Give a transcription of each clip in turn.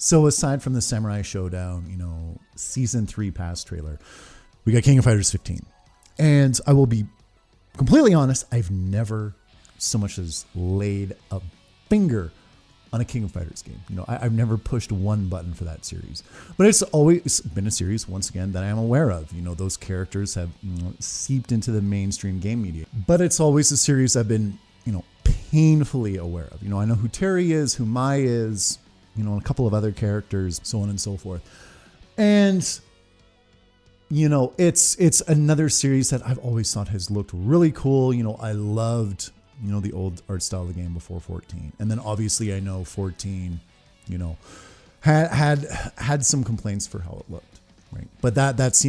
So aside from the Samurai Showdown, season 3 pass trailer, we got King of Fighters 15. And I will be completely honest, I've never so much as laid a finger on a King of Fighters game. I've never pushed one button for that series. But it's always been a series, once again, that I am aware of. Those characters have seeped into the mainstream game media. But it's always a series I've been, painfully aware of. I know who Terry is, who Mai is, a couple of other characters, so on and so forth. And, it's another series that I've always thought has looked really cool. I loved, the old art style of the game before 14. And then obviously I know 14, had some complaints for how it looked, right? But that's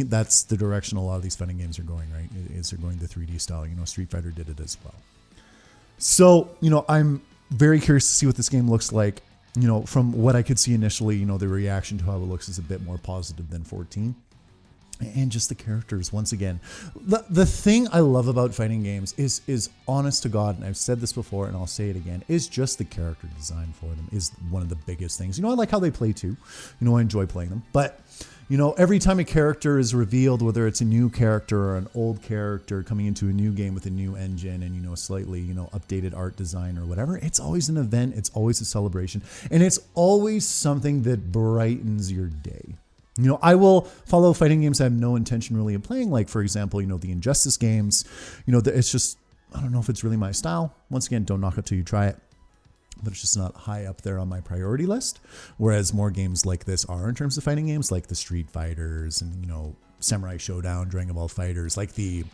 the direction a lot of these fighting games are going, right? Is they're going the 3D style. Street Fighter did it as well. So, I'm very curious to see what this game looks like. From what I could see initially, the reaction to how it looks is a bit more positive than 14. And just the characters, once again. The thing I love about fighting games is honest to God, and I've said this before and I'll say it again, is just the character design for them is one of the biggest things. I like how they play too. I enjoy playing them. But, every time a character is revealed, whether it's a new character or an old character coming into a new game with a new engine and, slightly, updated art design or whatever, it's always an event. It's always a celebration. And it's always something that brightens your day. I will follow fighting games I have no intention really of playing. Like, for example, the Injustice games, it's just, I don't know if it's really my style. Once again, don't knock it till you try it. But it's just not high up there on my priority list. Whereas more games like this are in terms of fighting games, like the Street Fighters and, Samurai Showdown, Dragon Ball Fighters, like the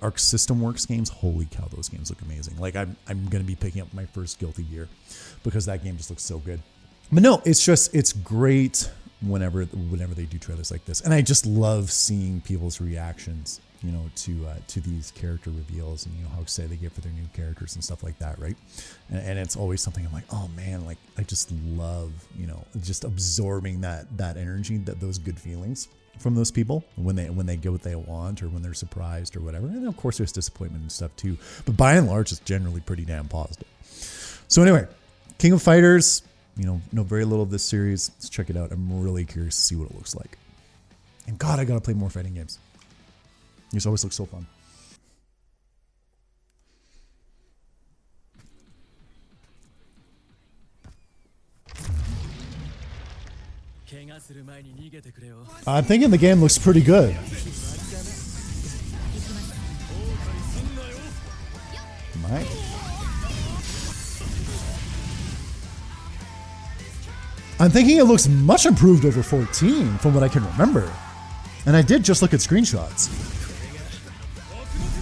Arc System Works games. Holy cow, those games look amazing. Like I'm going to be picking up my first Guilty Gear because that game just looks so good. But no, it's great whenever they do trailers like this. And I just love seeing people's reactions, to these character reveals and, how excited they get for their new characters and stuff like that, right? And it's always something I'm like, oh man, like I just love, just absorbing that energy, those good feelings from those people when they get what they want or when they're surprised or whatever. And of course there's disappointment and stuff too, but by and large it's generally pretty damn positive. So anyway, King of Fighters, know very little of this series. Let's check it out. I'm really curious to see what it looks like. And God, I gotta play more fighting games. These always look so fun. I'm thinking the game looks pretty good. I'm thinking it looks much improved over 14 from what I can remember. And I did just look at screenshots.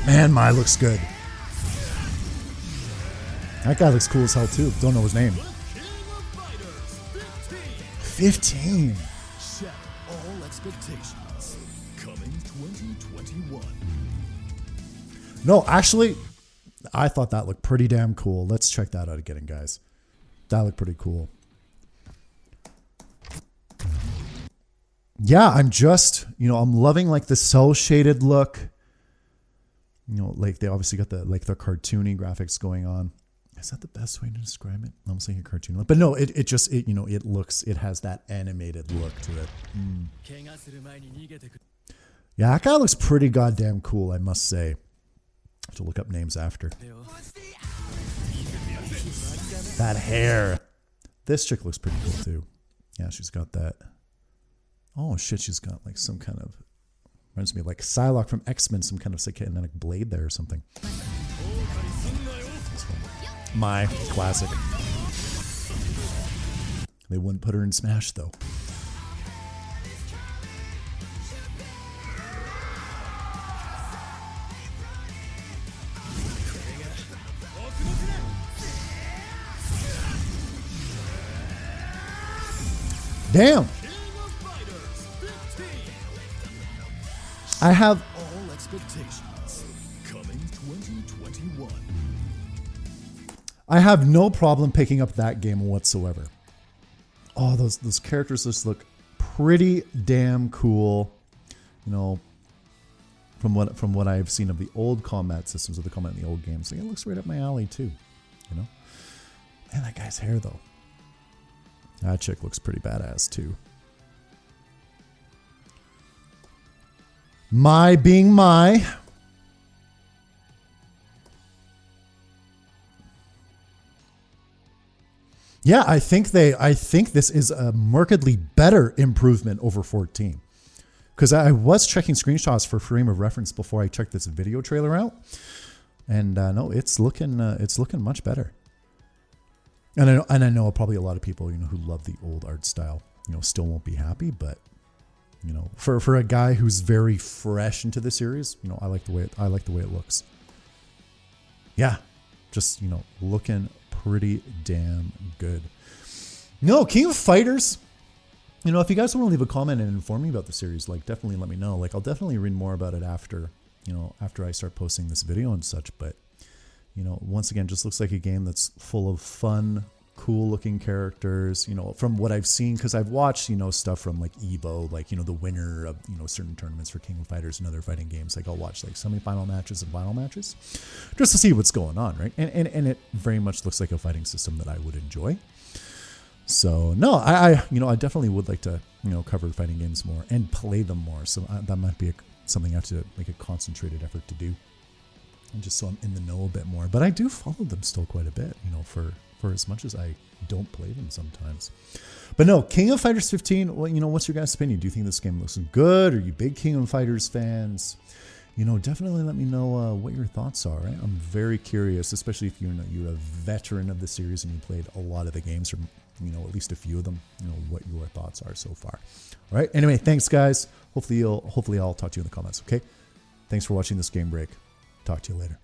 Man, Mai looks good. That guy looks cool as hell too. Don't know his name. 15. Set all expectations. Coming 2021. No, actually, I thought that looked pretty damn cool. Let's check that out again, guys. That looked pretty cool. Yeah, I'm just, I'm loving like the cell shaded look. Like they obviously got the cartoony graphics going on. Is that the best way to describe it? I'm saying a cartoon look, but no, it has that animated look to it. Yeah, that guy looks pretty goddamn cool, I must say. I have to look up names after. That hair. This chick looks pretty cool too. Yeah, she's got that. Oh shit, she's got like some kind of, reminds me of like Psylocke from X-Men, some kind of psychotic blade there or something. My classic. They wouldn't put her in Smash though. Damn. I have all expectations. Coming 2021. I have no problem picking up that game whatsoever. Oh, those characters just look pretty damn cool. From what I've seen of the old combat systems, of the combat in the old games, so it looks right up my alley too. Man, that guy's hair though. That chick looks pretty badass too. My being my. Yeah, I think this is a markedly better improvement over 14. Because I was checking screenshots for frame of reference before I checked this video trailer out. And no, it's looking much better. And I know probably a lot of people, who love the old art style, still won't be happy, but for a guy who's very fresh into the series, I like the way it looks. Yeah, just looking pretty damn good. No, King of Fighters. If you guys want to leave a comment and inform me about the series, definitely let me know. I'll definitely read more about it after I start posting this video and such. But once again, just looks like a game that's full of fun, cool looking characters, from what I've seen, because I've watched, stuff from EVO, the winner of, certain tournaments for King of Fighters and other fighting games. I'll watch semi-final matches and final matches just to see what's going on, right? And it very much looks like a fighting system that I would enjoy. So no, I definitely would like to, cover fighting games more and play them more. So that might be something I have to make a concentrated effort to do. And just so I'm in the know a bit more, but I do follow them still quite a bit, for as much as I don't play them sometimes. But no, King of Fighters 15, well, what's your guys' opinion? Do you think this game looks good? Are you big King of Fighters fans? Definitely let me know what your thoughts are, right? I'm very curious, especially if you're a veteran of the series and you played a lot of the games, or, at least a few of them, what your thoughts are so far. All right. Anyway, thanks guys. Hopefully I'll talk to you in the comments. Okay. Thanks for watching this game break. Talk to you later.